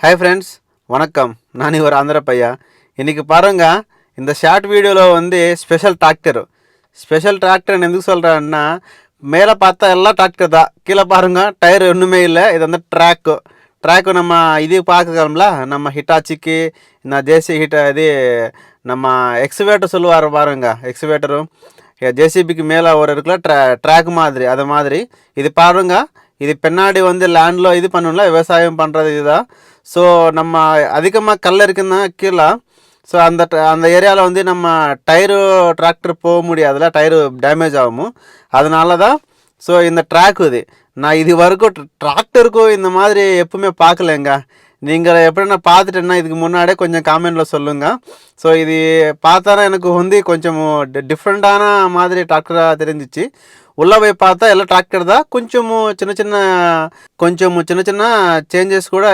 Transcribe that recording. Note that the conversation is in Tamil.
ஹாய் ஃப்ரெண்ட்ஸ், வணக்கம். நான் ஒரு ஆந்திர பையா. இன்றைக்கி பாருங்க, இந்த ஷார்ட் வீடியோவில் வந்து ஸ்பெஷல் டிராக்டர் எதுக்கு சொல்கிறேன்னா, மேலே பார்த்தா எல்லாம் டிராக்டர் தான், கீழே பாருங்கள் டயர் ஒன்றுமே இல்லை. இது வந்து ட்ராக்கு நம்ம இது பார்க்கலாம்ல, நம்ம ஹிட்டாச்சிக்கு இந்த இது நம்ம எக்ஸ்வேட்டர் சொல்லுவார் பாருங்க. எக்ஸ்வேட்டரும் ஜேசிபிக்கு மேலே ஒரு இருக்குல்ல ட்ராக் மாதிரி, அது மாதிரி இது பாருங்க. இது பின்னாடி வந்து லேண்டில் இது பண்ணணும்ல, விவசாயம் பண்ணுறது இதுதான். ஸோ நம்ம அதிகமாக கல் இருக்குன்னா கீழே, ஸோ அந்த ஏரியாவில் வந்து நம்ம டிராக்டர் போக முடியாதுல்ல, டயரு டேமேஜ் ஆகும். அதனால தான் ஸோ இந்த ட்ராக்கு நான் இது வரைக்கும் டிராக்டருக்கும் இந்த மாதிரி எப்பவுமே பார்க்கலங்க. நீங்கள் எப்படின்னா பார்த்துட்டேன்னா இதுக்கு முன்னாடியே கொஞ்சம் காமெண்டில் சொல்லுங்கள். ஸோ இது பார்த்தானா எனக்கு வந்து கொஞ்சம் டிஃப்ரெண்ட்டான மாதிரி டிராக்டராக தெரிஞ்சிச்சு. உள்ளே போய் பார்த்தா எல்லாம் டிராக்டர் தான், கொஞ்சம் சின்ன சின்ன சேஞ்சஸ் கூட